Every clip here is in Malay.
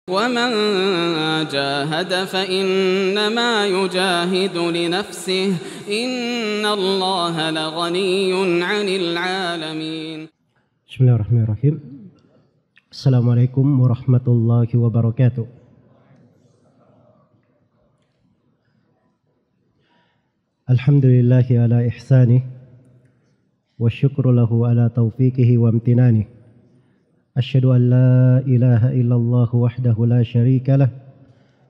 ومن جاهد فإنما يجاهد لنفسه إن الله لغني عن العالمين. بسم الله الرحمن الرحيم. السلام عليكم ورحمة الله وبركاته. الحمد لله على إحسانه والشكر له على توفيقه وامتنانه. أشهد أن لا إله إلا الله وحده لا شريك له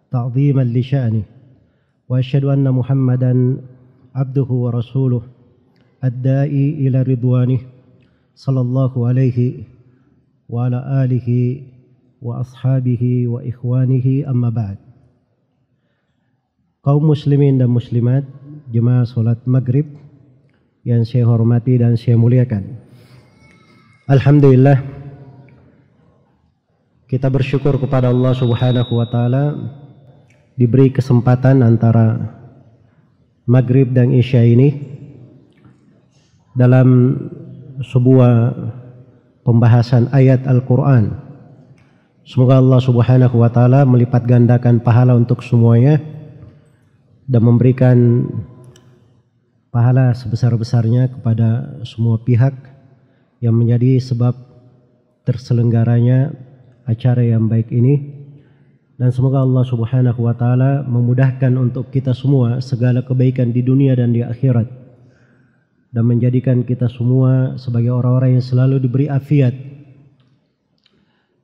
تعظيما لشأنه، وأشهد أن محمدا عبده ورسوله الداعي إلى رضوانه صلى الله عليه وعلى آله وأصحابه وإخوانه أما بعد. Kaum muslimin dan muslimat, jemaah salat maghrib yang saya hormati dan saya muliakan. Alhamdulillah, kita bersyukur kepada Allah Subhanahu wa taala diberi kesempatan antara maghrib dan isya ini dalam sebuah pembahasan ayat Al-Quran. Semoga Allah Subhanahu wa taala melipat gandakan pahala untuk semuanya dan memberikan pahala sebesar-besarnya kepada semua pihak yang menjadi sebab terselenggaranya acara yang baik ini, dan semoga Allah Subhanahu wa taala memudahkan untuk kita semua segala kebaikan di dunia dan di akhirat, dan menjadikan kita semua sebagai orang-orang yang selalu diberi afiat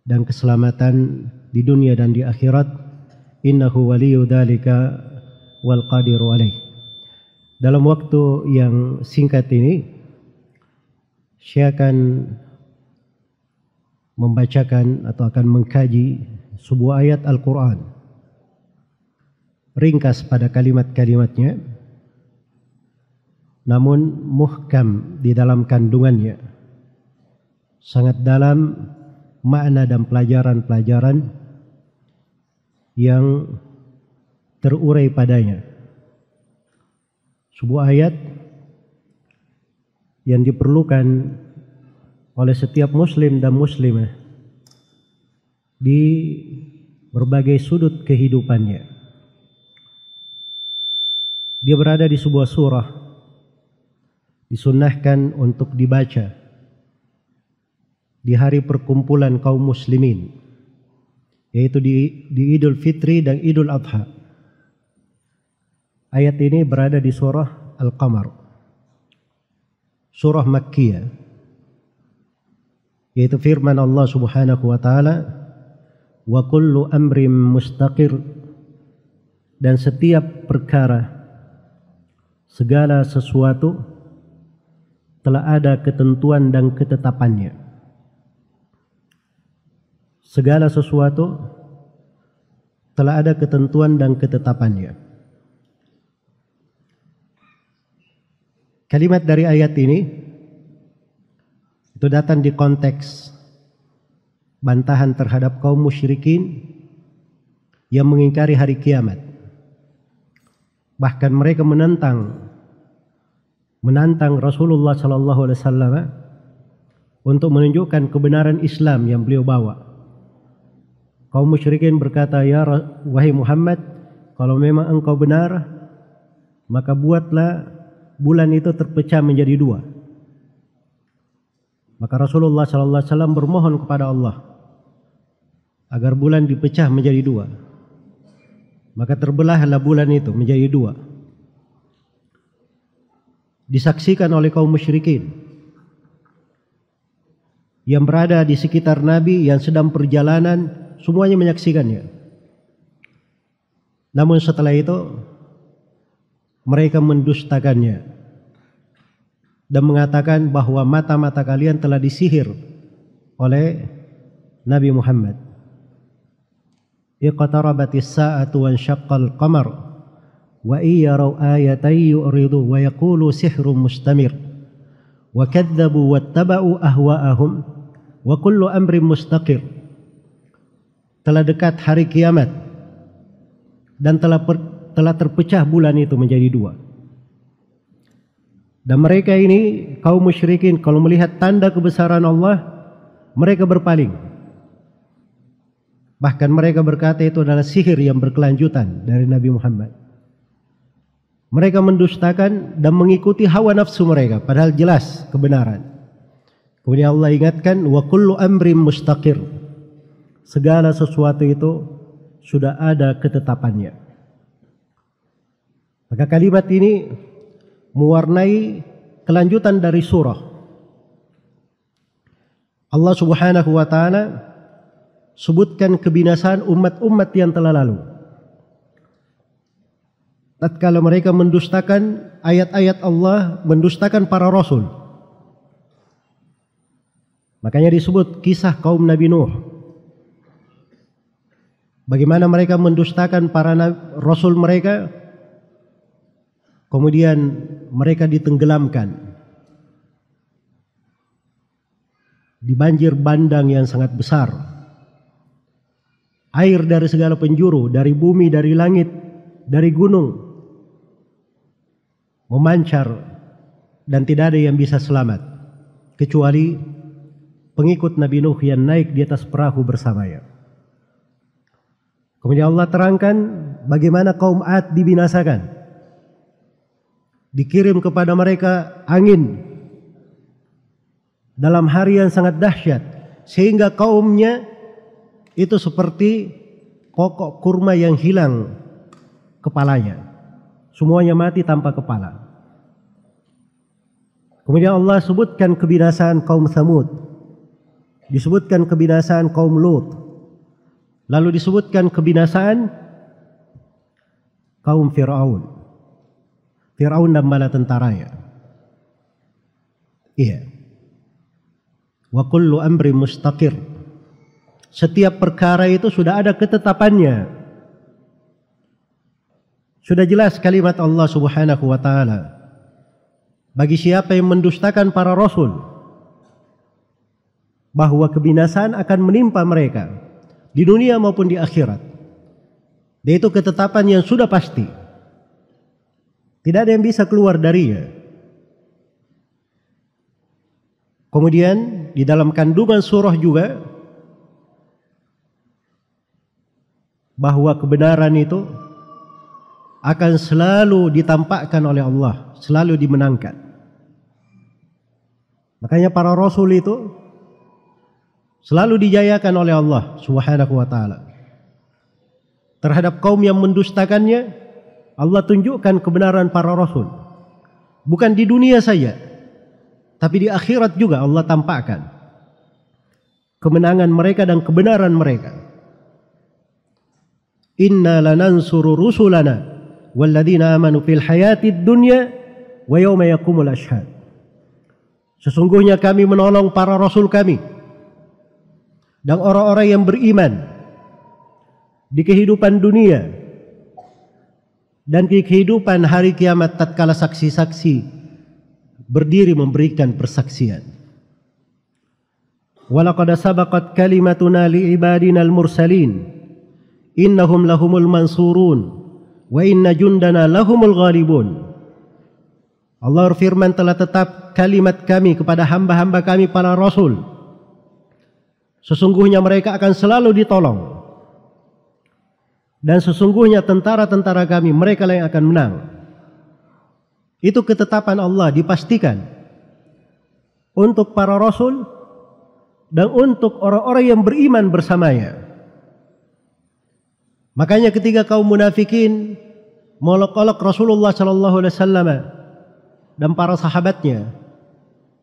dan keselamatan di dunia dan di akhirat. Innahu waliyyu dzalika wal qadiru alaih. Dalam waktu yang singkat ini saya akan membacakan atau akan mengkaji sebuah ayat Al-Quran, ringkas pada kalimat-kalimatnya, namun muhkam di dalam kandungannya, sangat dalam makna dan pelajaran-pelajaran yang terurai padanya. Sebuah ayat yang diperlukan oleh setiap muslim dan muslimah di berbagai sudut kehidupannya. Dia berada di sebuah surah, disunnahkan untuk dibaca di hari perkumpulan kaum muslimin, yaitu di Idul Fitri dan Idul Adha. Ayat ini berada di surah Al-Qamar, surah Makkiyah, yaitu firman Allah Subhanahu wa taala, wa kullu amrin mustaqir, dan setiap perkara, segala sesuatu telah ada ketentuan dan ketetapannya. Segala sesuatu telah ada ketentuan dan ketetapannya. Kalimat dari ayat ini itu datang di konteks bantahan terhadap kaum musyrikin yang mengingkari hari kiamat. Bahkan mereka menantang Rasulullah sallallahu alaihi wasallam untuk menunjukkan kebenaran Islam yang beliau bawa. Kaum musyrikin berkata, "Ya wahai Muhammad, kalau memang engkau benar, maka buatlah bulan itu terpecah menjadi dua." Maka Rasulullah sallallahu alaihi wasallam bermohon kepada Allah agar bulan dipecah menjadi dua. Maka terbelahlah bulan itu menjadi dua. Disaksikan oleh kaum musyrikin yang berada di sekitar Nabi yang sedang perjalanan, semuanya menyaksikannya. Namun setelah itu mereka mendustakannya dan mengatakan bahwa mata-mata kalian telah disihir oleh Nabi Muhammad. Iqtarabatis sa'atu wansyaqqal qamar wa iyaraw ayatan yu'ridu wa yaqulu sihrun mustamir wa kadzabu wattaba'u ahwa'ahum wa kullu amrin mustaqir. Telah dekat hari kiamat dan telah terpecah bulan itu menjadi dua. Dan mereka ini kaum musyrikin kalau melihat tanda kebesaran Allah, mereka berpaling. Bahkan mereka berkata itu adalah sihir yang berkelanjutan dari Nabi Muhammad. Mereka mendustakan dan mengikuti hawa nafsu mereka, padahal jelas kebenaran. Kemudian Allah ingatkan, wa kullu amrin mustaqir. Segala sesuatu itu sudah ada ketetapannya. Maka kalimat ini mewarnai kelanjutan dari surah. Allah Subhanahu wa taala sebutkan kebinasaan umat-umat yang telah lalu. Tatkala mereka mendustakan ayat-ayat Allah, mendustakan para rasul. Makanya disebut kisah kaum Nabi Nuh. Bagaimana mereka mendustakan para rasul mereka, kemudian mereka ditenggelamkan di banjir bandang yang sangat besar. Air dari segala penjuru, dari bumi, dari langit, dari gunung, memancar dan tidak ada yang bisa selamat kecuali pengikut Nabi Nuh yang naik di atas perahu bersamanya. Kemudian Allah terangkan bagaimana kaum Ad dibinasakan. Dikirim kepada mereka angin dalam hari yang sangat dahsyat, sehingga kaumnya itu seperti pokok kurma yang hilang kepalanya. Semuanya mati tanpa kepala. Kemudian Allah sebutkan kebinasaan kaum Tsamud, disebutkan kebinasaan kaum Lut, lalu disebutkan kebinasaan kaum Fir'aun. Fir'aun dan bala tentaranya. Iya. Wa kullu amri mustaqir. Setiap perkara itu sudah ada ketetapannya. Sudah jelas kalimat Allah Subhanahu wa taala. Bagi siapa yang mendustakan para rasul, bahwa kebinasaan akan menimpa mereka di dunia maupun di akhirat. Dan itu ketetapan yang sudah pasti. Tidak ada yang bisa keluar darinya. Kemudian di dalam kandungan surah juga bahwa kebenaran itu akan selalu ditampakkan oleh Allah, selalu dimenangkan. Makanya para rasul itu selalu dijayakan oleh Allah Subhanahu wa taala. Terhadap kaum yang mendustakannya, Allah tunjukkan kebenaran para rasul. Bukan di dunia saja, tapi di akhirat juga Allah tampakkan kemenangan mereka dan kebenaran mereka. Inna lanansuru rusulana walladzina amanu fil hayatid dunya wa yawma yaqumul ashhad. Sesungguhnya kami menolong para rasul kami dan orang-orang yang beriman di kehidupan dunia dan di kehidupan hari kiamat tatkala saksi-saksi berdiri memberikan persaksian. Walaqad sabaqat kalimatuna liibadina al-mursalin innahum lahumul mansurun wa inna jundana lahumul ghalibun. Allah berfirman, telah tetap kalimat kami kepada hamba-hamba kami para rasul. Sesungguhnya mereka akan selalu ditolong. Dan sesungguhnya tentara-tentara kami, mereka yang akan menang. Itu ketetapan Allah dipastikan untuk para rasul dan untuk orang-orang yang beriman bersamanya. Makanya ketika kaum munafikin molok-olok Rasulullah sallallahu alaihi wasallam dan para sahabatnya,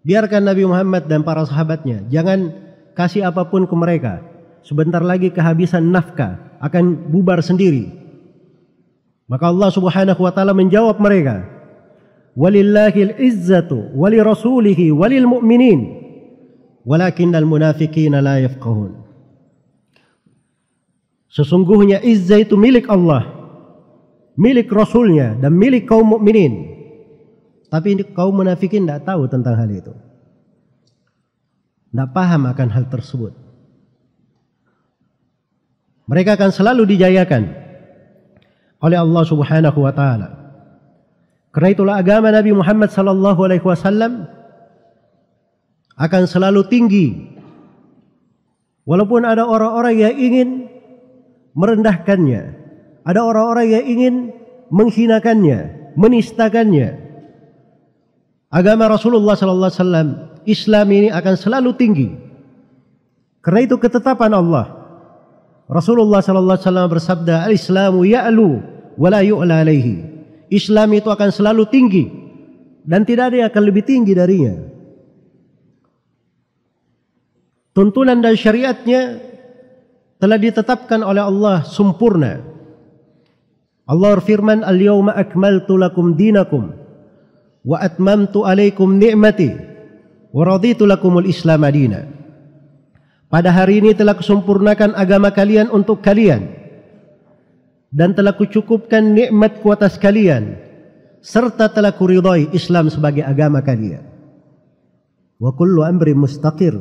biarkan Nabi Muhammad dan para sahabatnya, jangan kasih apapun ke mereka. Sebentar lagi kehabisan nafkah, akan bubar sendiri. Maka Allah Subhanahu wa taala menjawab mereka, walillahil izzatu walirasulihi walil mu'minin walakinnal munafiqina la yafqahun. Sesungguhnya izzah itu milik Allah, milik Rasulnya dan milik kaum mukminin. Tapi kaum munafikin tidak tahu tentang hal itu, tidak paham akan hal tersebut. Mereka akan selalu dijayakan oleh Allah Subhanahu wa taala. Karena itulah agama Nabi Muhammad sallallahu alaihi wasallam akan selalu tinggi. Walaupun ada orang-orang yang ingin merendahkannya. Ada orang-orang yang ingin menghinakannya, menistakannya. Agama Rasulullah sallallahu alaihi wasallam, Islam ini akan selalu tinggi. Karena itu ketetapan Allah. Rasulullah sallallahu alaihi wasallam bersabda, "Al-Islamu ya'lu wa la yu'la alaihi." Islam itu akan selalu tinggi dan tidak ada yang akan lebih tinggi darinya. Tuntunan dan syariatnya telah ditetapkan oleh Allah sempurna. Allah berfirman, "Al-yawma akmaltu lakum dinakum wa atmamtu alaikum ni'mati wa raditu lakumul Islam madina." Pada hari ini telah kusempurnakan agama kalian untuk kalian dan telah kucukupkan nikmatku atas kalian serta telah kuridai Islam sebagai agama kalian. Wa kullu amri mustaqir,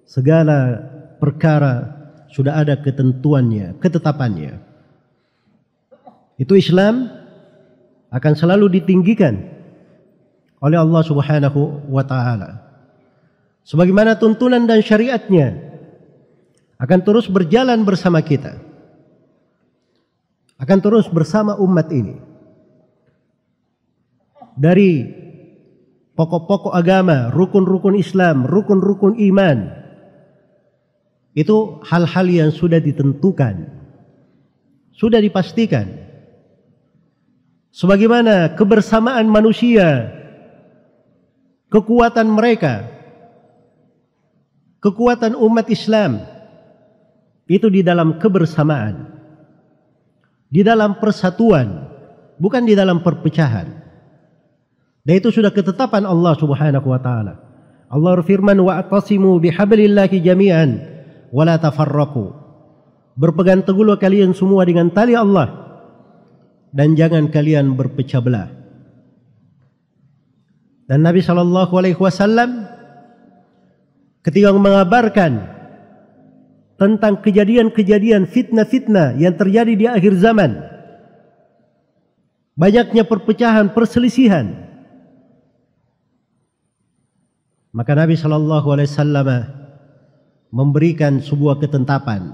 segala perkara sudah ada ketentuannya, ketetapannya. Itu Islam akan selalu ditinggikan oleh Allah Subhanahu wa taala. Sebagaimana tuntunan dan syariatnya akan terus berjalan bersama kita, akan terus bersama umat ini. Dari pokok-pokok agama, rukun-rukun Islam, rukun-rukun iman, itu hal-hal yang sudah ditentukan, sudah dipastikan. Sebagaimana kebersamaan manusia, kekuatan mereka, kekuatan umat Islam, itu di dalam kebersamaan, di dalam persatuan, bukan di dalam perpecahan. Dan itu sudah ketetapan Allah Subhanahu wa taala. Allah berfirman, "Wa'tasimu bihablillahi jami'an wa la tafarraqu." Berpegang teguhlah kalian semua dengan tali Allah dan jangan kalian berpecah belah. Dan Nabi sallallahu alaihi wasallam ketika mengabarkan tentang kejadian-kejadian fitnah-fitnah yang terjadi di akhir zaman, banyaknya perpecahan, perselisihan, maka Nabi sallallahu alaihi wasallam memberikan sebuah ketetapan.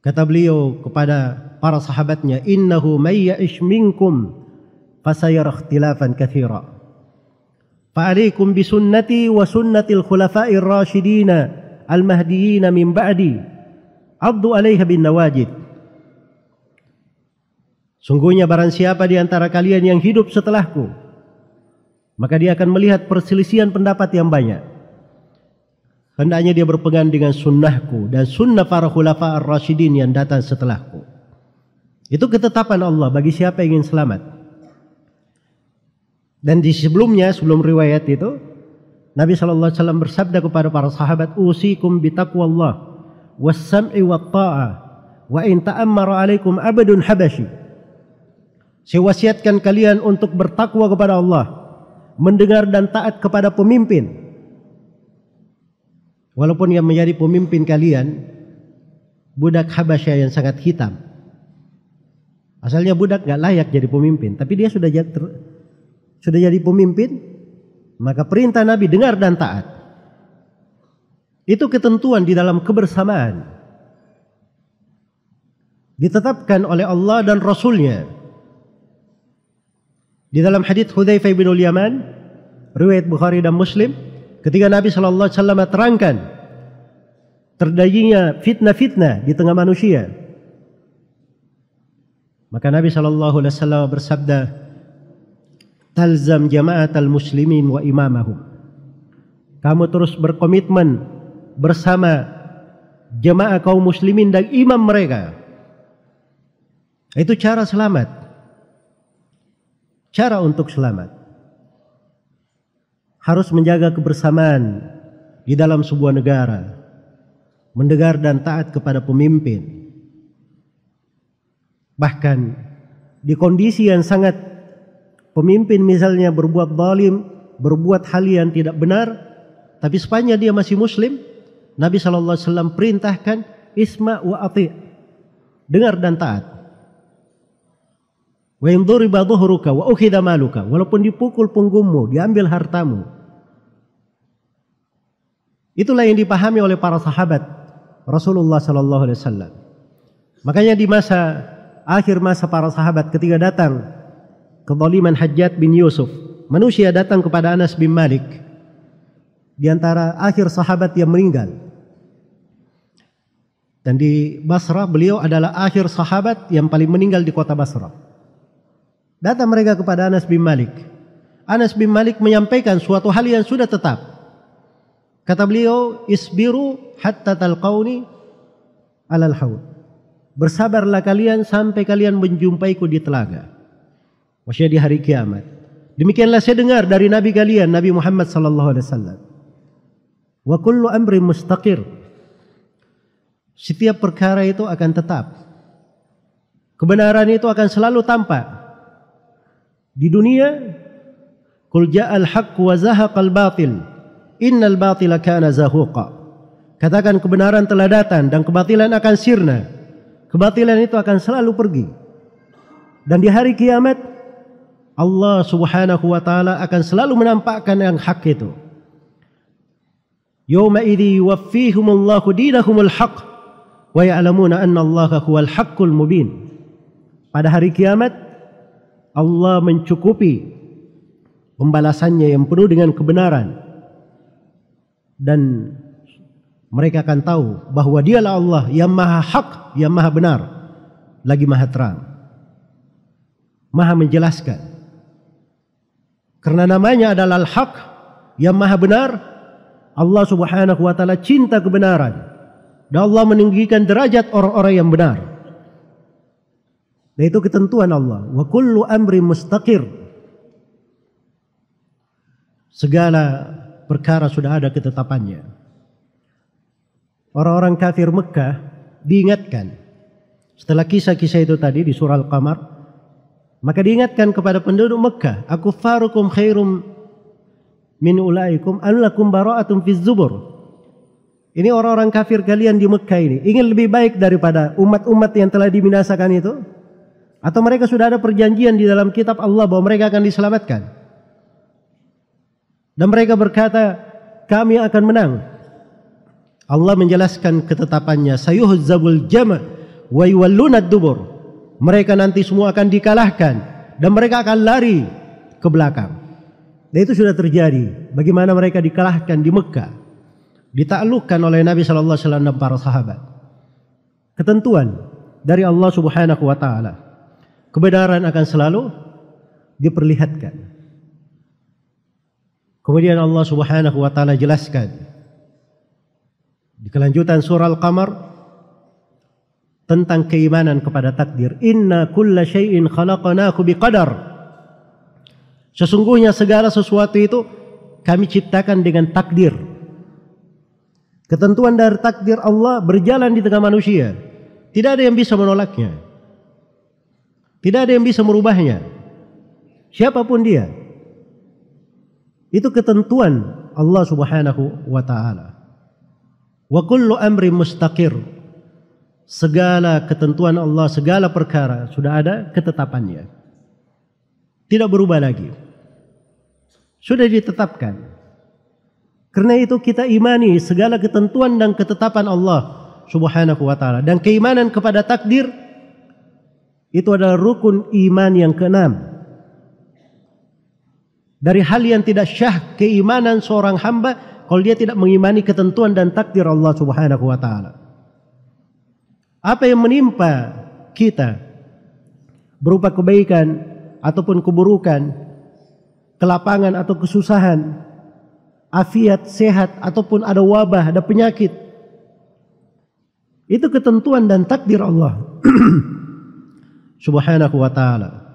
Kata beliau kepada para sahabatnya, "Innahu may ya'ish minkum fasayara ikhtilafan katsira. Fa'alaikum bisunnati wa sunnatil khulafa'ir rasyidin al-mahdiyyin min ba'di. Addu 'alaiha bin nawajid." Sungguhnya barang siapa di antara kalian yang hidup setelahku, maka dia akan melihat perselisihan pendapat yang banyak. Hendaknya dia berpegang dengan sunnahku dan sunnah para khulafa ar-rasyidin yang datang setelahku. Itu ketetapan Allah bagi siapa yang ingin selamat. Dan di sebelumnya, sebelum riwayat itu, Nabi SAW bersabda kepada para sahabat, "Usikum bitaqwallah was-sam'i wat-ta'ah wa in ta'ammara alaikum abdun habashi." Saya wasiatkan kalian untuk bertakwa kepada Allah, mendengar dan taat kepada pemimpin. Walaupun yang menjadi pemimpin kalian budak Habasyah yang sangat hitam. Asalnya budak gak layak jadi pemimpin, tapi dia sudah jadi pemimpin, maka perintah Nabi dengar dan taat. Itu ketentuan di dalam kebersamaan, ditetapkan oleh Allah dan Rasulnya. Di dalam hadits Hudzaifah bin Yaman, riwayat Bukhari dan Muslim, ketika Nabi sallallahu alaihi wasallam terangkan terjadinya fitnah-fitnah di tengah manusia, maka Nabi sallallahu alaihi wasallam bersabda, "Talzam jama'atal muslimin wa imamahum." Kamu terus berkomitmen bersama jemaah kaum muslimin dan imam mereka. Itu cara selamat. Cara untuk selamat. Harus menjaga kebersamaan di dalam sebuah negara, mendengar dan taat kepada pemimpin. Bahkan di kondisi yang sangat pemimpin misalnya berbuat zalim, berbuat hal yang tidak benar, tapi sepanjang dia masih muslim, Nabi SAW perintahkan isma' wa ati', dengar dan taat. Wa in duriba dhuhruka wa ukhidha maluka, walaupun dipukul punggungmu, diambil hartamu. Itulah yang dipahami oleh para sahabat Rasulullah sallallahu alaihi wasallam. Makanya di akhir masa para sahabat ketika datang kezaliman Hajjaj bin Yusuf, manusia datang kepada Anas bin Malik, di antara akhir sahabat yang meninggal. Dan di Basrah beliau adalah akhir sahabat yang paling meninggal di kota Basrah. Datang mereka kepada Anas bin Malik. Anas bin Malik menyampaikan suatu hal yang sudah tetap. Kata beliau, isbiru hatta talqauni alal haud. Bersabarlah kalian sampai kalian menjumpaiku di telaga. Maksudnya di hari kiamat. Demikianlah saya dengar dari Nabi kalian, Nabi Muhammad sallallahu alaihi wasallam. Wa kullu amrin mustaqir. Setiap perkara itu akan tetap. Kebenaran itu akan selalu tampak. Di dunia, qul ja'al haqq wa zahaqal batil. Innal batila kana zahuqa. Katakan kebenaran telah datang dan kebatilan akan sirna. Kebatilan itu akan selalu pergi. Dan di hari kiamat Allah Subhanahu wa taala akan selalu menampakkan yang hak itu. Yauma idzi yuwaffihimullahu dinahumul haqq wa ya'lamuna anna Allaha huwal haqqul mubin. Pada hari kiamat Allah mencukupi pembalasannya yang penuh dengan kebenaran. Dan mereka akan tahu bahwa dialah Allah yang maha hak, yang maha benar, lagi maha terang, maha menjelaskan. Karena namanya adalah al-haq, yang maha benar. Allah Subhanahu wa taala cinta kebenaran, dan Allah meninggikan derajat orang-orang yang benar. Dan itu ketentuan Allah. Wa kullu amri mustaqir. Segala perkara sudah ada ketetapannya. Orang-orang kafir Mekah diingatkan setelah kisah-kisah itu tadi di surah Al-Qamar, maka diingatkan kepada penduduk Mekah, akufarukum khairum min ulaikum anlakum bara'atun fiz zubur. Ini orang-orang kafir kalian di Mekah ini ingin lebih baik daripada umat-umat yang telah dibinasakan itu, atau mereka sudah ada perjanjian di dalam kitab Allah bahwa mereka akan diselamatkan? Dan mereka berkata, kami akan menang. Allah menjelaskan ketetapannya, sayuhzabul jama' wa yuwalluna ad-dubur. Mereka nanti semua akan dikalahkan dan mereka akan lari ke belakang. Dan itu sudah terjadi. Bagaimana mereka dikalahkan di Mekah, ditaklukkan oleh Nabi sallallahu alaihi wasallam dan para sahabat. Ketentuan dari Allah Subhanahu wa taala. Kebenaran akan selalu diperlihatkan. Kemudian Allah Subhanahu wa taala jelaskan di kelanjutan surah Al-Qamar tentang keimanan kepada takdir. Inna kulla syai'in khalaqnahu biqadar. Sesungguhnya segala sesuatu itu kami ciptakan dengan takdir. Ketentuan dari takdir Allah berjalan di tengah manusia. Tidak ada yang bisa menolaknya. Tidak ada yang bisa merubahnya. Siapapun dia. Itu ketentuan Allah Subhanahu wa taala. Wa kullu amrin mustaqir. Segala ketentuan Allah, segala perkara sudah ada ketetapannya. Tidak berubah lagi. Sudah ditetapkan. Karena itu kita imani segala ketentuan dan ketetapan Allah Subhanahu wa taala, dan keimanan kepada takdir itu adalah rukun iman yang keenam. Dari hal yang tidak syah keimanan seorang hamba kalau dia tidak mengimani ketentuan dan takdir Allah Subhanahu wa taala. Apa yang menimpa kita berupa kebaikan ataupun keburukan, kelapangan atau kesusahan, afiat, sehat ataupun ada wabah, ada penyakit, itu ketentuan dan takdir Allah Subhanahu wa taala.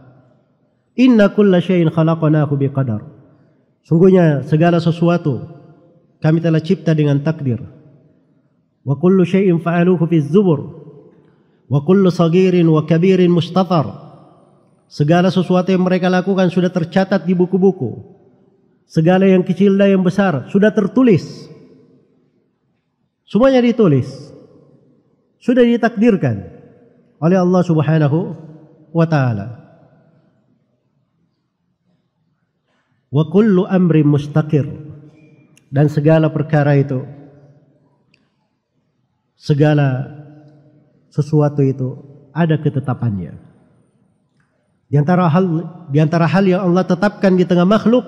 Inna kulla syai'in khalaqnahu biqadar. Sungguhnya segala sesuatu kami telah cipta dengan takdir. Wa kullu syai'in fa'aluhu fi zubur. Wa kullu saghirin wa kabirin mustatar. Segala sesuatu yang mereka lakukan sudah tercatat di buku-buku. Segala yang kecil dan yang besar sudah tertulis. Semuanya ditulis. Sudah ditakdirkan oleh Allah Subhanahu wa taala. Wa kullu amri mustaqir. Dan segala perkara itu, segala sesuatu itu ada ketetapannya. Di antara hal yang Allah tetapkan di tengah makhluk,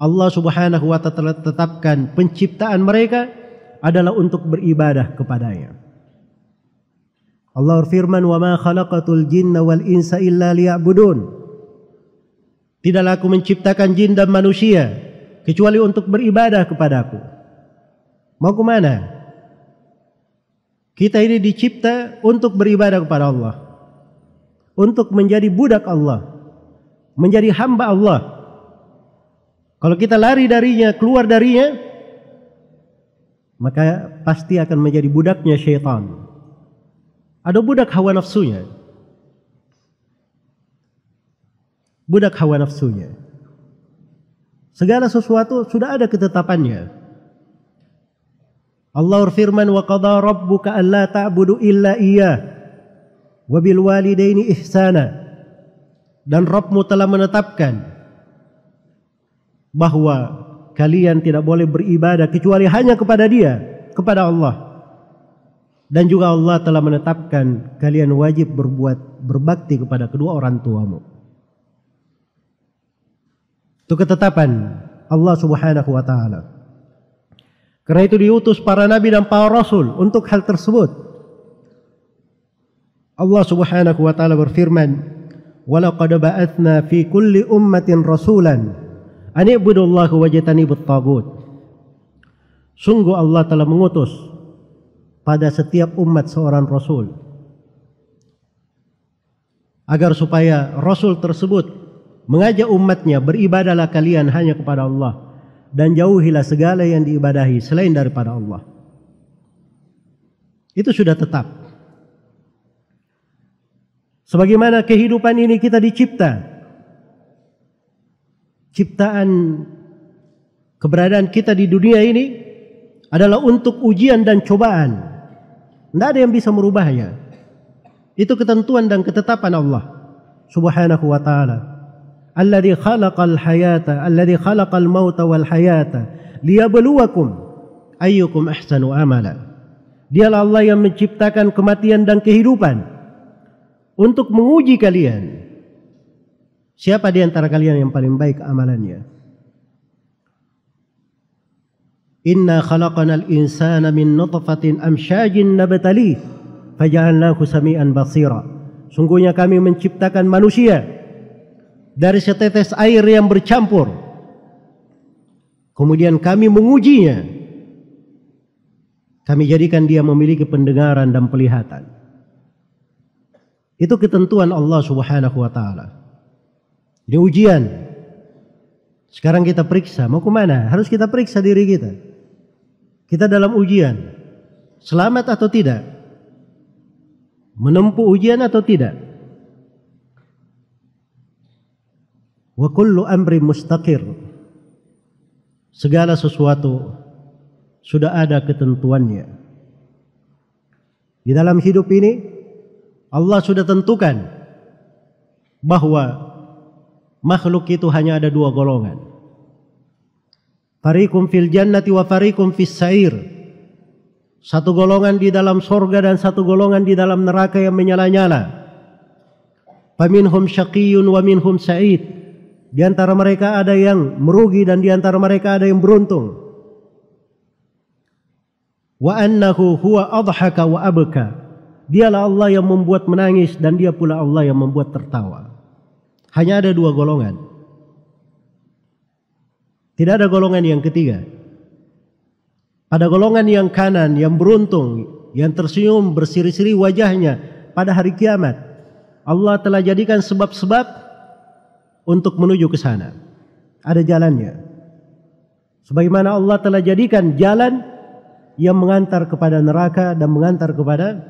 Allah Subhanahu wa ta'ala tetapkan penciptaan mereka adalah untuk beribadah kepadanya. Allah berfirman, "Wa ma khalaqatul jinna wal insa illa liya'budun." Tidaklah aku menciptakan jin dan manusia kecuali untuk beribadah kepadaku. Mau ke mana? Kita ini dicipta untuk beribadah kepada Allah, untuk menjadi budak Allah, menjadi hamba Allah. Kalau kita lari darinya, keluar darinya, maka pasti akan menjadi budaknya syaitan. Ada budak hawa nafsunya. Budak hawa nafsunya. Segala sesuatu sudah ada ketetapannya. Allah berfirman, "Wa qada rabbuka alla ta'budu illa iyyah wa bil walidaini ihsana." Dan Rabbmu telah menetapkan bahwa kalian tidak boleh beribadah kecuali hanya kepada Dia, kepada Allah. Dan juga Allah telah menetapkan kalian wajib berbakti kepada kedua orang tuamu. Itu ketetapan Allah Subhanahu wa ta'ala. Karena itu diutus para nabi dan para rasul untuk hal tersebut. Allah Subhanahu wa ta'ala berfirman, "Walaqad ba'atsna fi kulli ummatin rasulan an i'budullaha wajtanibut taghut." Sungguh Allah telah mengutus pada setiap umat seorang rasul, agar supaya rasul tersebut mengajak umatnya, beribadahlah kalian hanya kepada Allah dan jauhilah segala yang diibadahi selain daripada Allah. Itu sudah tetap. Sebagaimana kehidupan ini kita dicipta, ciptaan keberadaan kita di dunia ini adalah untuk ujian dan cobaan. Tidak ada yang bisa merubahnya. Itu ketentuan dan ketetapan Allah Subhanahu wa ta'ala. Alladzi khalaqal hayata, alladzi khalaqal mauta wal hayata liyabluwakum ayyukum ahsanu amala. Dialah Allah yang menciptakan kematian dan kehidupan untuk menguji kalian. Siapa di antara kalian yang paling baik amalannya? Inna khalaqanal insana min nutfatin amsyajin nabtalih faja'alnahu sami'an basira. Sungguhnya kami menciptakan manusia dari setetes air yang bercampur, kemudian kami mengujinya, kami jadikan dia memiliki pendengaran dan penglihatan. Itu ketentuan Allah Subhanahu wa ta'ala. Ini ujian. Sekarang kita periksa, mau kemana? Harus kita periksa diri kita. Kita dalam ujian, selamat atau tidak? Menempuh ujian atau tidak? Wa kullu amri mustaqir. Segala sesuatu sudah ada ketentuannya. Di dalam hidup ini Allah sudah tentukan bahwa makhluk itu hanya ada dua golongan. Fariqum fil jannati wa fariqum fis sa'ir. Satu golongan di dalam sorga dan satu golongan di dalam neraka yang menyala-nyala. Faminhum syaqiyyun wa minhum sa'id. Di antara mereka ada yang merugi dan di antara mereka ada yang beruntung. Wa annahu huwa adhaka wa abka. Dialah Allah yang membuat menangis dan dia pula Allah yang membuat tertawa. Hanya ada dua golongan. Tidak ada golongan yang ketiga. Pada golongan yang kanan, yang beruntung, yang tersenyum berseri-seri wajahnya pada hari kiamat, Allah telah jadikan sebab-sebab untuk menuju ke sana. Ada jalannya. Sebagaimana Allah telah jadikan jalan yang mengantar kepada neraka dan mengantar kepada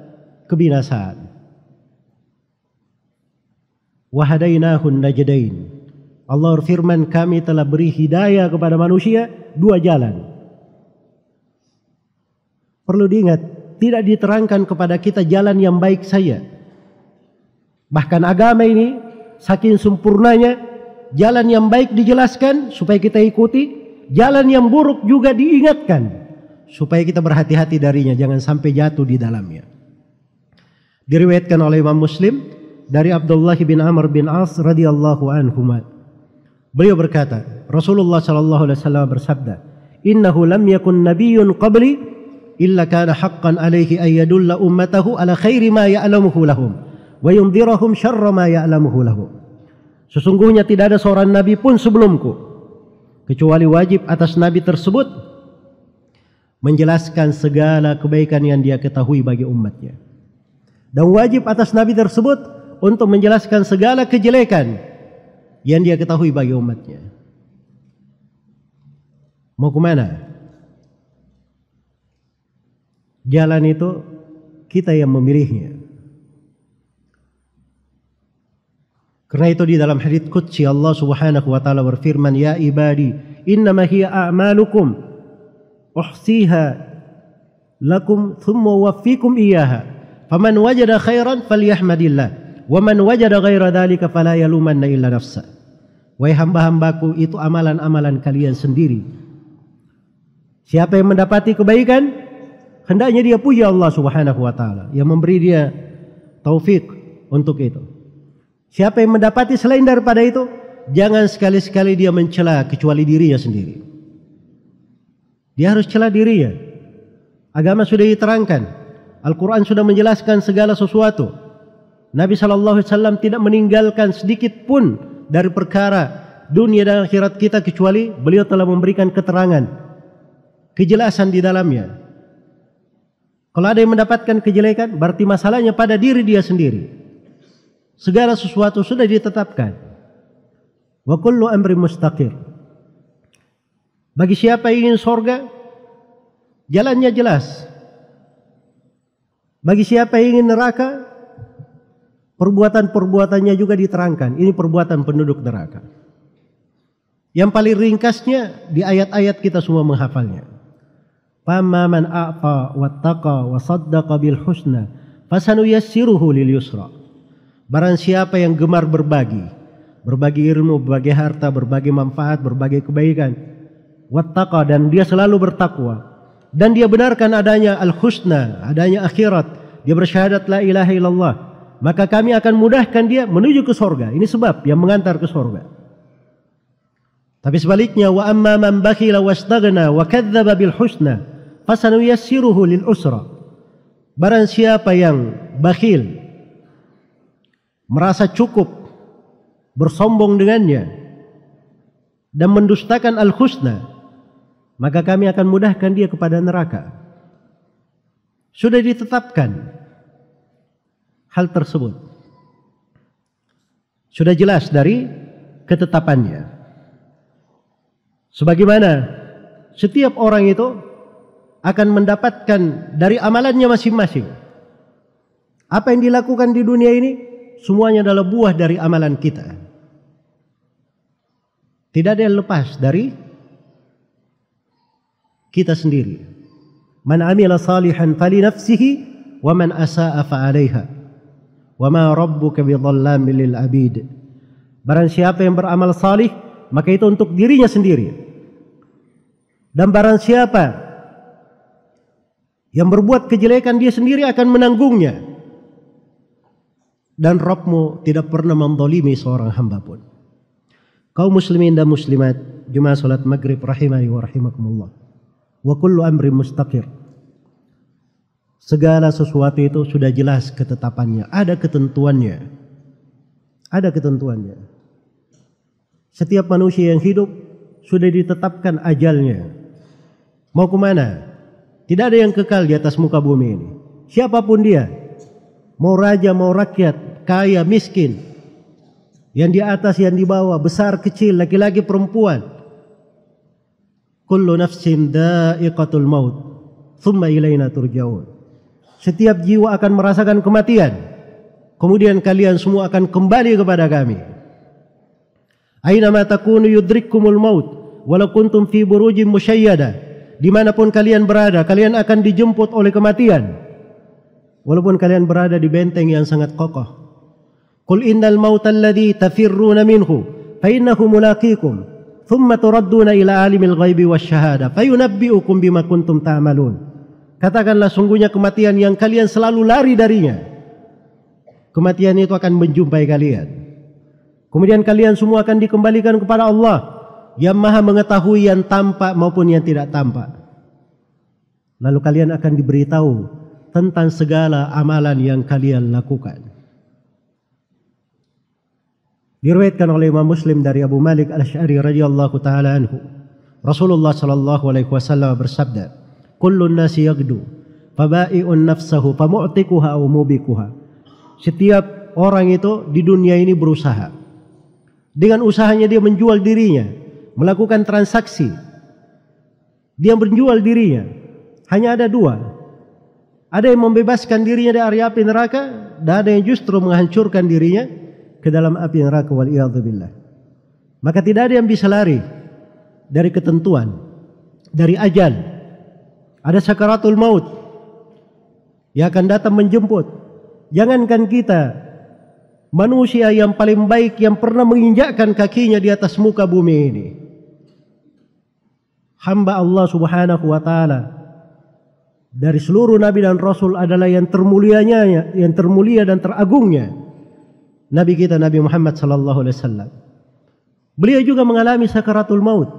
kebinasaan. Wa hadainahun najdain. Allah berfirman, kami telah beri hidayah kepada manusia dua jalan. Perlu diingat, tidak diterangkan kepada kita jalan yang baik saja. Bahkan agama ini saking sempurnanya, jalan yang baik dijelaskan supaya kita ikuti, jalan yang buruk juga diingatkan supaya kita berhati-hati darinya, jangan sampai jatuh di dalamnya. Diriwayatkan oleh Imam Muslim dari Abdullah bin Amr bin As radhiyallahu anhuma. Beliau berkata, Rasulullah sallallahu alaihi wasallam bersabda, "Innahu lam yakun nabiyyun qabli illa kana haqqan alaihi ay yadulla ummatahu ala khairi ma ya'lamuhu lahum wa yundhirahum syarra ma ya'lamuhu lahum." Sesungguhnya tidak ada seorang nabi pun sebelumku kecuali wajib atas nabi tersebut menjelaskan segala kebaikan yang dia ketahui bagi umatnya, dan wajib atas nabi tersebut untuk menjelaskan segala kejelekan yang dia ketahui bagi umatnya. Mau kemana? Jalan itu kita yang memilihnya. Karena itu di dalam hadits qudsi Allah Subhanahu wa taala berfirman, "Ya ibadi, innama hiya a'malukum uhsiha lakum thumma uwaffikum iyyaha. Faman wajada khairan falyahmadillah, wa man wajada ghaira dzalika fala yalumanna illa nafsa." Wahai hamba-hambaku, itu amalan-amalan kalian sendiri. Siapa yang mendapati kebaikan, hendaknya dia puji Allah Subhanahu wa taala yang memberi dia taufik untuk itu. Siapa yang mendapati selain daripada itu, jangan sekali-sekali dia mencela kecuali dirinya sendiri. Dia harus cela dirinya. Agama sudah diterangkan, Al-Quran sudah menjelaskan segala sesuatu. Nabi SAW tidak meninggalkan sedikit pun dari perkara dunia dan akhirat kita kecuali beliau telah memberikan keterangan, kejelasan di dalamnya. Kalau ada yang mendapatkan kejelekan, berarti masalahnya pada diri dia sendiri. Segala sesuatu sudah ditetapkan. Wa kullu amri mustaqir. Bagi siapa yang ingin surga, jalannya jelas. Bagi siapa yang ingin neraka, perbuatan-perbuatannya juga diterangkan. Ini perbuatan penduduk neraka. Yang paling ringkasnya di ayat-ayat kita semua menghafalnya. Famma man a'ta wattaqa wa saddaqa bil husna fasanuyassiruhu lil yusra. Barang siapa yang gemar berbagi ilmu, berbagi harta, berbagi manfaat, berbagi kebaikan, wattaqa, dan dia selalu bertakwa, dan dia benarkan adanya al-husna, adanya akhirat, dia bersyahadat la ilaha illallah, maka kami akan mudahkan dia menuju ke surga. Ini sebab yang mengantar ke surga. Tapi sebaliknya, wa amma man bakhila wastaghna wa kadzdzaba bil husna fasanuyassiruhu lil usra. Barang siapa yang bakhil, merasa cukup, bersombong dengannya, dan mendustakan al-husna, maka kami akan mudahkan dia kepada neraka. Sudah ditetapkan hal tersebut, sudah jelas dari ketetapannya. Sebagaimana setiap orang itu akan mendapatkan dari amalannya masing-masing. Apa yang dilakukan di dunia ini semuanya adalah buah dari amalan kita. Tidak ada yang lepas dari kita sendiri. Man amila salihan fali nafsihi wa man asa'a fa 'alaiha. Wa ma rabbuka bidhallamin lil 'abid. Barang siapa yang beramal salih, maka itu untuk dirinya sendiri. Dan barang siapa yang berbuat kejelekan, dia sendiri akan menanggungnya. Dan Rabbmu tidak pernah menzalimi seorang hamba pun. Kaum muslimin dan muslimat, jemaah salat maghrib rahimani wa rahimakumullah. Wa kullu amri mustaqir. Segala sesuatu itu sudah jelas ketetapannya, ada ketentuannya. Ada ketentuannya. Setiap manusia yang hidup sudah ditetapkan ajalnya. Mau kemana? Tidak ada yang kekal di atas muka bumi ini. Siapapun dia, mau raja, mau rakyat, kaya, miskin, yang di atas, yang di bawah, besar, kecil, laki-laki, perempuan. Kullu nafsin dha'iqatul maut, thumma ilaina turja'un. Setiap jiwa akan merasakan kematian, kemudian kalian semua akan kembali kepada kami. Aina ma takunu yudrikkumul maut, walau kuntum fi burujin musyayyada. Dimanapun kalian berada, kalian akan dijemput oleh kematian, walaupun kalian berada di benteng yang sangat kokoh. Qul innal mautal ladzi tafirruna minhu fa innahu mulaqikum thumma turadduna ila alimil ghaibi wasyahada fayunabbi'ukum bima kuntum ta'malun. Katakanlah, sungguhnya kematian yang kalian selalu lari darinya, kematian itu akan menjumpai kalian. Kemudian kalian semua akan dikembalikan kepada Allah yang Maha mengetahui yang tampak maupun yang tidak tampak. Lalu kalian akan diberitahu tentang segala amalan yang kalian lakukan. Diriwayatkan oleh Imam Muslim dari Abu Malik Al-Asy'ari radhiyallahu taala anhu, Rasulullah sallallahu alaihi wasallam bersabda, "Kullun nasi yaghdu, fabai'un nafsahu, famu'tikuha aw mubikuha." Setiap orang itu di dunia ini berusaha. Dengan usahanya dia menjual dirinya, melakukan transaksi. Dia menjual dirinya. Hanya ada dua. Ada yang membebaskan dirinya dari api neraka, dan ada yang justru menghancurkan dirinya ke dalam api neraka, wal'iyadzubillah. Maka tidak ada yang bisa lari dari ketentuan, dari ajal. Ada sakaratul maut yang akan datang menjemput. Jangankan kita, manusia yang paling baik yang pernah menginjakkan kakinya di atas muka bumi ini, hamba Allah subhanahu wa ta'ala dari seluruh nabi dan rasul adalah yang termulia dan teragungnya Nabi kita Nabi Muhammad sallallahu alaihi wasallam. Beliau juga mengalami sakaratul maut.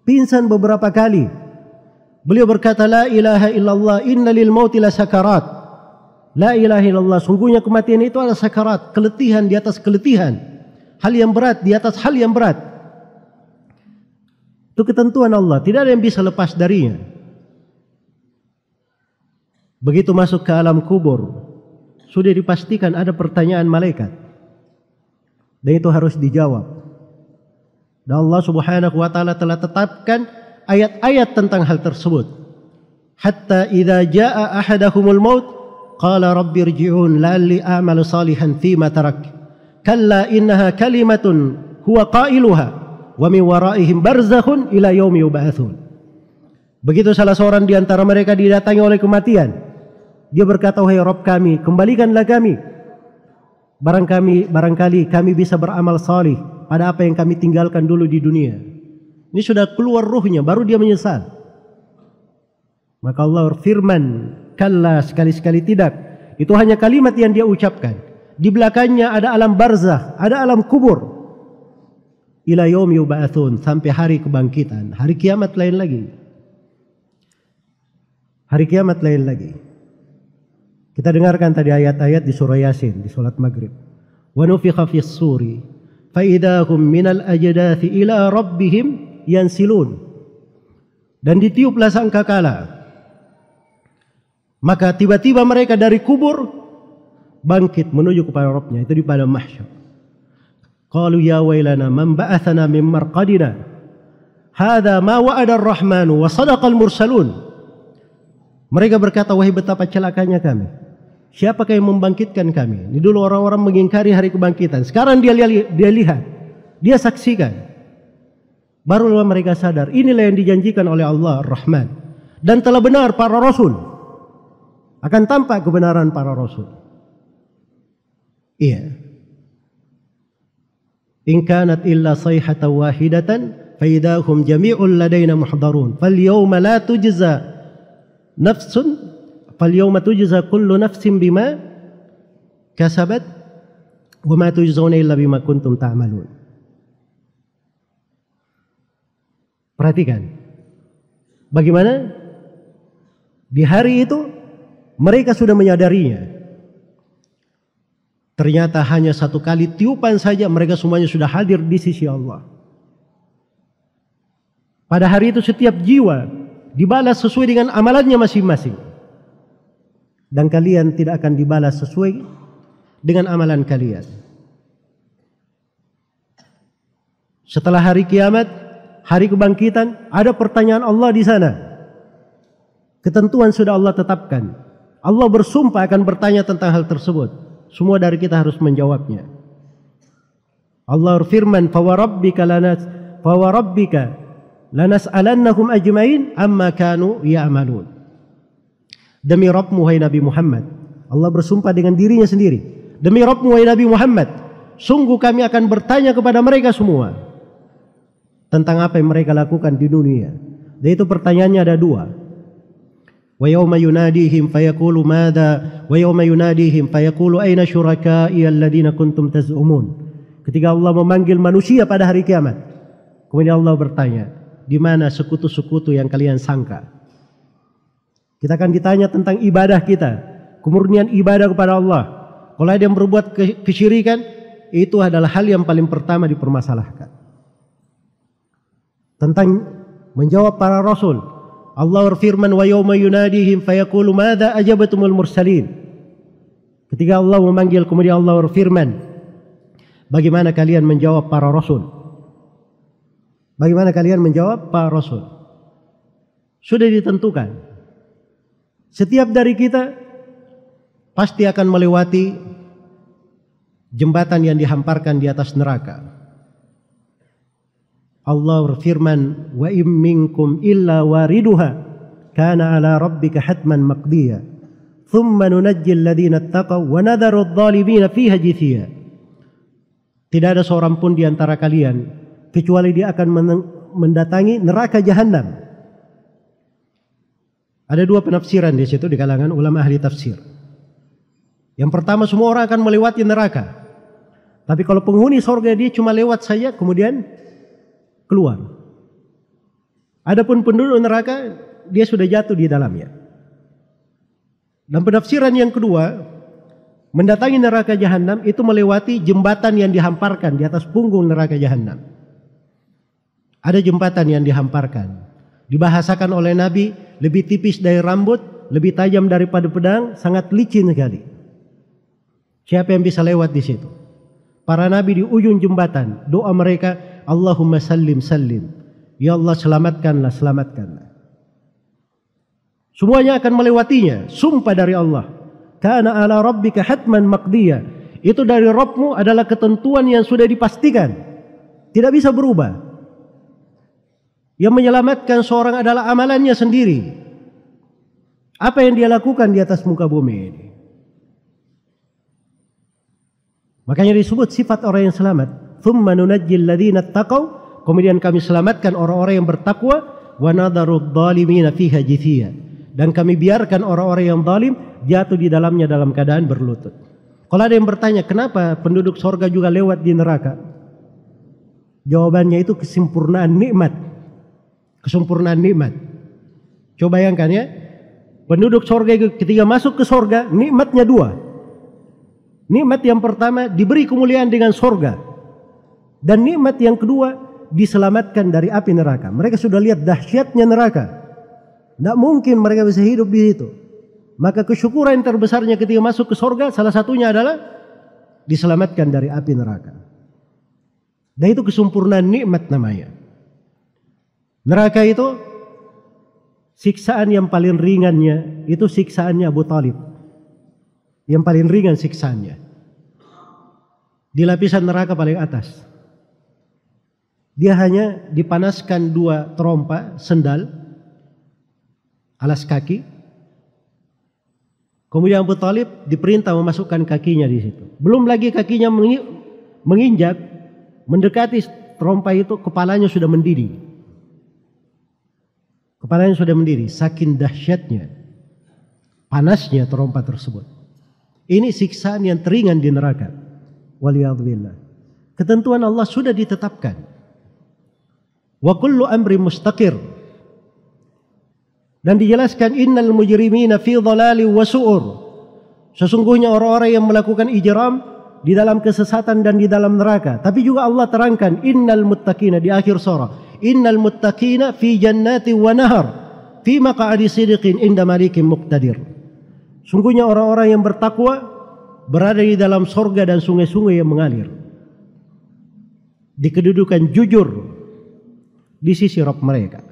Pingsan beberapa kali. Beliau berkata, la ilaha illallah, inna lil mauti la sakarat. La ilaha illallah, sungguhnya kematian itu adalah sakarat, keletihan di atas keletihan. Hal yang berat di atas hal yang berat. Itu ketentuan Allah, tidak ada yang bisa lepas darinya. Begitu masuk ke alam kubur, sudah dipastikan ada pertanyaan malaikat, dan itu harus dijawab. Dan Allah subhanahu wa ta'ala telah tetapkan ayat-ayat tentang hal tersebut. Hatta idza jaa ahadahumul maut qala rabbi irji'un la'alli a'malu salihan fima tarak kalla innaha kalimatun huwa qailuha wa min waraihim barzakhun ila yaumi yub'atsun. Begitu salah seorang di antara mereka didatangi oleh kematian, dia berkata, wahai Rabb kami, kembalikanlah kami. Barangkali kami bisa beramal salih pada apa yang kami tinggalkan dulu di dunia. Ini sudah keluar ruhnya, baru dia menyesal. Maka Allah berfirman, kalla, sekali-sekali tidak. Itu hanya kalimat yang dia ucapkan. Di belakangnya ada alam barzakh, ada alam kubur. Ila yaumi yub'atsun, sampai hari kebangkitan. Hari kiamat lain lagi. Hari kiamat lain lagi. Kita dengarkan tadi ayat-ayat di surah Yasin, di salat maghrib. Wa nufikha fis suri fa idahum minal ajdathi ila rabbihim yansilun. Dan ditiuplah sangkakala, maka tiba-tiba mereka dari kubur bangkit menuju kepada Rabbnya. Itu di padang mahsyar. Qalu ya wailana man ba'athana min marqadina hadza ma wa'ada ar-rahmanu wa sadaqal mursalun. Mereka berkata, wahai betapa celakanya kami. Siapakah yang membangkitkan kami? Ini dulu orang-orang mengingkari hari kebangkitan. Sekarang dia lihat, dia saksikan. Barulah mereka sadar, inilah yang dijanjikan oleh Allah Ar-Rahman. Dan telah benar para rasul. Akan tampak kebenaran para rasul. Iya. In kanat illa sayhatan wahidatan fa idahum jami'un ladaina muhdarun. Fal yawma la tujza nafsun Falyawma tujza kullu nafsin bima kasabat wa ma tujzauna illa bima kuntum ta'malun. Perhatikan bagaimana di hari itu mereka sudah menyadarinya. Ternyata hanya satu kali tiupan saja mereka semuanya sudah hadir di sisi Allah. Pada hari itu setiap jiwa dibalas sesuai dengan amalannya masing-masing. Dan kalian tidak akan dibalas sesuai dengan amalan kalian. Setelah hari kiamat, hari kebangkitan, ada pertanyaan Allah di sana. Ketentuan sudah Allah tetapkan. Allah bersumpah akan bertanya tentang hal tersebut. Semua dari kita harus menjawabnya. Allah berfirman, "Fa wa rabbika lanas'alannahum ajmain amma kanu ya'malun." Demi Rabbmu wahai Nabi Muhammad, Allah bersumpah dengan dirinya sendiri. Demi Rabbmu wahai Nabi Muhammad, sungguh kami akan bertanya kepada mereka semua tentang apa yang mereka lakukan di dunia. Dan itu pertanyaannya ada dua. Wa yawma yunadihim fayaqulu madza wa yawma yunadihim fayaqulu aina syuraka'i alladziina kuntum taz'umun. Ketika Allah memanggil manusia pada hari kiamat, kemudian Allah bertanya, di mana sekutu-sekutu yang kalian sangka? Kita akan ditanya tentang ibadah kita, kemurnian ibadah kepada Allah. Kalau ada yang berbuat kesyirikan, itu adalah hal yang paling pertama dipermasalahkan. Tentang menjawab para rasul, Allah berfirman, wa yawma yunadihim fayaqulu madza ajabatumul mursalin. Ketika Allah memanggil, kemudian Allah berfirman, bagaimana kalian menjawab para rasul? Bagaimana kalian menjawab para rasul? Sudah ditentukan. Setiap dari kita pasti akan melewati jembatan yang dihamparkan di atas neraka. Allah berfirman, wa im minkum illa wariduha kana ala rabbika hatman maqdiya thumma nunajji alladhina ittaqaw wa nadharu adh-dhalimina fiha jithiya. Tidak ada seorang pun di antara kalian kecuali dia akan mendatangi neraka jahanam. Ada dua penafsiran di situ di kalangan ulama ahli tafsir. Yang pertama, semua orang akan melewati neraka. Tapi kalau penghuni surga dia cuma lewat saja kemudian keluar. Adapun penduduk neraka dia sudah jatuh di dalamnya. Dan penafsiran yang kedua, mendatangi neraka jahanam itu melewati jembatan yang dihamparkan di atas punggung neraka jahanam. Ada jembatan yang dihamparkan. Dibahasakan oleh Nabi, lebih tipis dari rambut, lebih tajam daripada pedang, sangat licin sekali. Siapa yang bisa lewat di situ? Para nabi di ujung jembatan, doa mereka, Allahumma sallim sallim. Ya Allah, selamatkanlah, selamatkanlah. Semuanya akan melewatinya. Sumpah dari Allah. Kana ala rabbika hatman maqdiya. Itu dari Rabbmu adalah ketentuan yang sudah dipastikan. Tidak bisa berubah. Yang menyelamatkan seorang adalah amalannya sendiri. Apa yang dia lakukan di atas muka bumi ini. Makanya disebut sifat orang yang selamat. Thumma nunajjil ladzina ittaqaw, kemudian kami selamatkan orang-orang yang bertakwa, wa nadharu adh-dhalimina fiha jithiya, dan kami biarkan orang-orang yang zalim jatuh di dalamnya dalam keadaan berlutut. Kalau ada yang bertanya, kenapa penduduk surga juga lewat di neraka? Jawabannya itu kesempurnaan nikmat. Kesempurnaan nikmat. Coba bayangkan ya, penduduk surga ketika masuk ke surga, nikmatnya dua. Nikmat yang pertama diberi kemuliaan dengan surga, dan nikmat yang kedua diselamatkan dari api neraka. Mereka sudah lihat dahsyatnya neraka. Tidak mungkin mereka bisa hidup di situ. Maka kesyukuran yang terbesarnya ketika masuk ke surga salah satunya adalah diselamatkan dari api neraka. Dan itu kesempurnaan nikmat namanya. Neraka itu siksaan yang paling ringannya itu siksaannya Abu Talib. Yang paling ringan siksaannya di lapisan neraka paling atas. Dia hanya dipanaskan dua terompa sendal alas kaki. Kemudian Abu Talib diperintah memasukkan kakinya di situ. Belum lagi kakinya menginjak mendekati terompa itu, kepalanya sudah mendidih. Kepalanya sudah mendidih saking dahsyatnya panasnya terompa tersebut. Ini siksaan yang teringan di neraka. Waliyadzubillah. Ketentuan Allah sudah ditetapkan. Wa kullu amri mustaqir. Dan dijelaskan innal mujrimina fi dhalali wa su'ur. Sesungguhnya orang-orang yang melakukan ijram di dalam kesesatan dan di dalam neraka. Tapi juga Allah terangkan innal muttaqina di akhir surah. Innal muttaqina fi jannati wa nahar fi maq'adi sidqin inda malikin muqtadir. Sungguhnya orang-orang yang bertakwa berada di dalam surga dan sungai-sungai yang mengalir. Di kedudukan jujur di sisi Rabb mereka.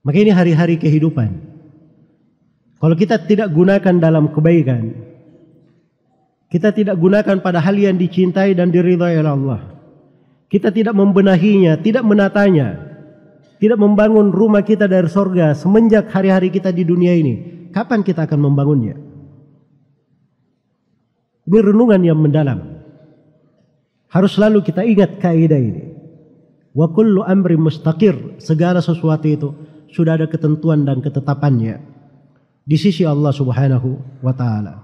Maka ini hari-hari kehidupan. Kalau kita tidak gunakan dalam kebaikan, kita tidak gunakan pada hal yang dicintai dan diridhai oleh Allah, kita tidak membenahinya, tidak menatanya, tidak membangun rumah kita dari surga semenjak hari-hari kita di dunia ini, kapan kita akan membangunnya? Ini renungan yang mendalam. Harus selalu kita ingat kaidah ini. Wa kullu amri mustaqir, segala sesuatu itu sudah ada ketentuan dan ketetapannya. di sisi Allah Subhanahu wa taala.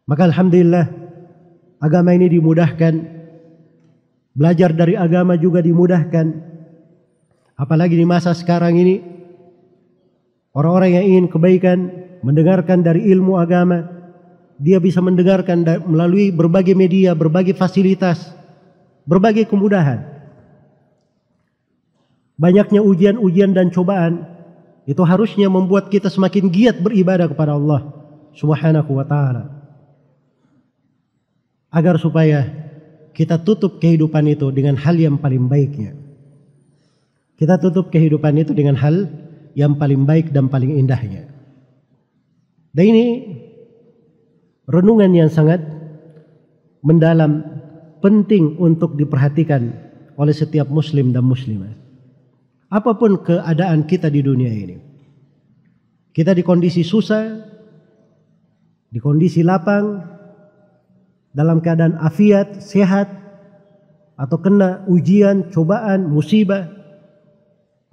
Maka alhamdulillah agama ini dimudahkan, belajar dari agama juga dimudahkan. Apalagi di masa sekarang ini, orang-orang yang ingin kebaikan mendengarkan dari ilmu agama, dia bisa mendengarkan melalui berbagai media, berbagai fasilitas, berbagai kemudahan. Banyaknya ujian-ujian dan cobaan itu harusnya membuat kita semakin giat beribadah kepada Allah Subhanahu wa taala, agar supaya kita tutup kehidupan itu dengan hal yang paling baiknya. Kita tutup kehidupan itu dengan hal yang paling baik dan paling indahnya. Dan ini renungan yang sangat mendalam, penting untuk diperhatikan oleh setiap muslim dan muslimah. Apapun keadaan kita di dunia ini, kita di kondisi susah, di kondisi lapang, dalam keadaan afiat, sehat, atau kena ujian, cobaan, musibah,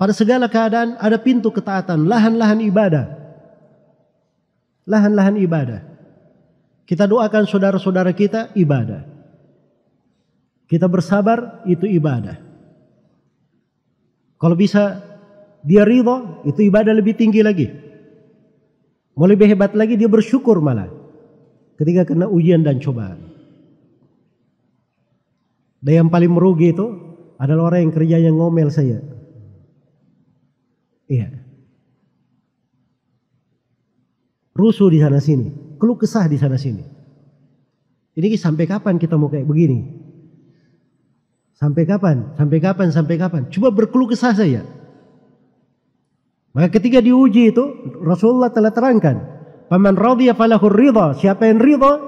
pada segala keadaan ada pintu ketaatan, lahan-lahan ibadah. Lahan-lahan ibadah. Kita doakan saudara-saudara kita, ibadah. Kita bersabar, itu ibadah. Kalau bisa dia ridha, itu ibadah lebih tinggi lagi. Mau lebih hebat lagi, dia bersyukur malah ketika kena ujian dan cobaan. Dan yang paling merugi itu adalah orang yang kerjanya ngomel saya. Iya. Rusuh di sana sini, keluh kesah di sana sini. Ini sampai kapan kita mau kayak begini? Sampai kapan? Sampai kapan? Sampai kapan? Coba berkeluh kesah saja. Maka ketika diuji itu Rasulullah telah terangkan, "Faman radhiya falahu ridha." Siapa yang ridha,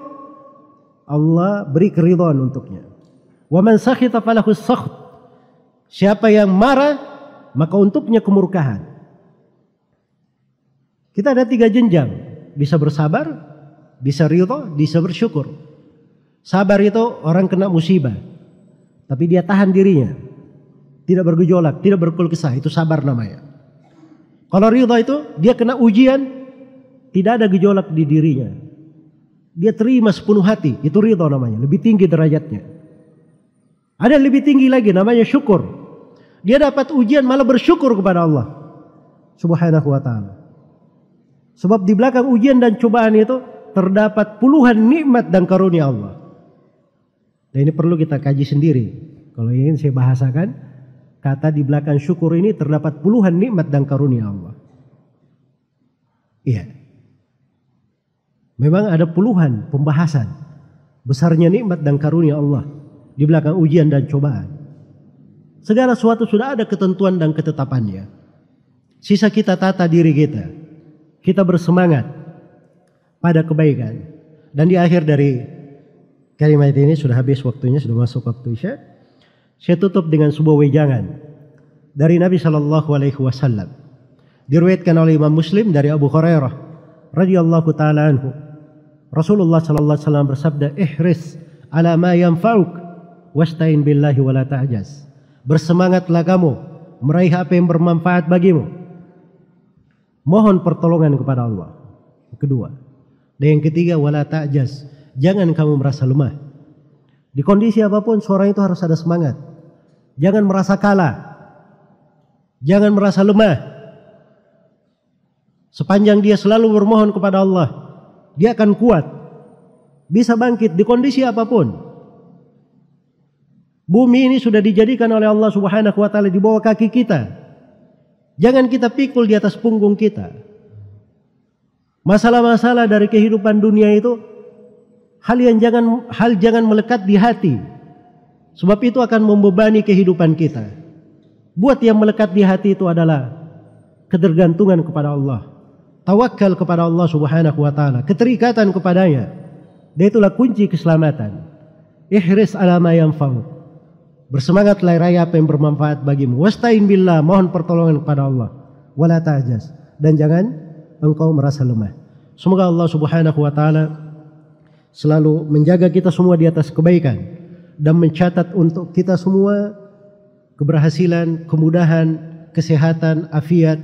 Allah beri keridhaan untuknya. "Wa man sakhita falahu sakht." Siapa yang marah, maka untuknya kemurkaan. Kita ada 3 jenjang, bisa bersabar, bisa ridha, bisa bersyukur. Sabar itu orang kena musibah, tapi dia tahan dirinya, tidak bergejolak, tidak berkeluh kesah, itu sabar namanya. Kalau ridha itu dia kena ujian, tidak ada gejolak di dirinya, dia terima sepenuh hati, itu ridha namanya, lebih tinggi derajatnya. Ada lebih tinggi lagi namanya syukur. Dia dapat ujian malah bersyukur kepada Allah Subhanahu wa taala. Sebab di belakang ujian dan cobaan itu terdapat puluhan nikmat dan karunia Allah. Dan ini perlu kita kaji sendiri. Kalau ingin saya bahasakan, kata di belakang syukur ini terdapat puluhan nikmat dan karunia Allah. Iya. Memang ada puluhan pembahasan besarnya nikmat dan karunia Allah di belakang ujian dan cobaan. Segala sesuatu sudah ada ketentuan dan ketetapannya. Sisa kita tata diri kita. Kita bersemangat pada kebaikan. Dan di akhir dari kalimat ini sudah habis waktunya, sudah masuk waktu Isya. Saya tutup dengan sebuah wejangan dari Nabi sallallahu alaihi wasallam. Diriwayatkan oleh Imam Muslim dari Abu Hurairah radhiyallahu taala anhu. Rasulullah sallallahu alaihi wasallam bersabda, "Ihris ala ma yanfa'uk wasta'in billahi wa la ta'jaz." Bersemangatlah kamu meraih apa yang bermanfaat bagimu. Mohon pertolongan kepada Allah. Kedua. Dan yang ketiga, wala ta'jaz. Jangan kamu merasa lemah. Di kondisi apapun seorang itu harus ada semangat. Jangan merasa kalah. Jangan merasa lemah. Sepanjang dia selalu bermohon kepada Allah, dia akan kuat. Bisa bangkit di kondisi apapun. Bumi ini sudah dijadikan oleh Allah Subhanahu wa taala di bawah kaki kita. Jangan kita pikul di atas punggung kita. Masalah-masalah dari kehidupan dunia itu hal jangan melekat di hati. Sebab itu akan membebani kehidupan kita. Buat yang melekat di hati itu adalah ketergantungan kepada Allah. Tawakal kepada Allah Subhanahu wa taala, keterikatan kepadanya. Dan itulah kunci keselamatan. Ihris ala ma yanfa'u. Bersemangatlah raih apa yang bermanfaat bagimu. Wasta'in billah, mohon pertolongan kepada Allah. Wala ta'jaz, dan jangan engkau merasa lemah. Semoga Allah Subhanahu wa taala selalu menjaga kita semua di atas kebaikan dan mencatat untuk kita semua keberhasilan, kemudahan, kesehatan, afiat,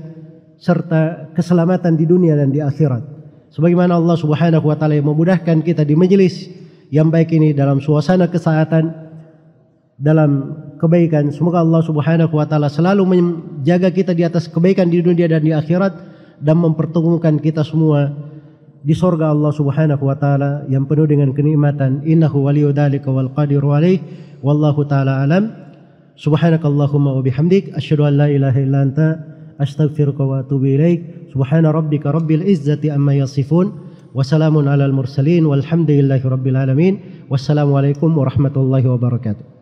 serta keselamatan di dunia dan di akhirat. Sebagaimana Allah Subhanahu wa taala yang memudahkan kita di majelis yang baik ini dalam suasana kesehatan, dalam kebaikan. Semoga Allah Subhanahu wa taala selalu menjaga kita di atas kebaikan di dunia dan di akhirat dan mempertemukan kita semua di surga Allah Subhanahu wa taala yang penuh dengan kenikmatan. Innahu waliyyu dzalika wal qadiru alaih. Wallahu taala alam. Subhanakallahumma wa bihamdik asyhadu an la ilaha illa anta astaghfiruka wa atubu ilaik. Subhana rabbika rabbil izzati amma yasifun wa salamun alal mursalin walhamdulillahi rabbil alamin. Wassalamualaikum warahmatullahi wabarakatuh.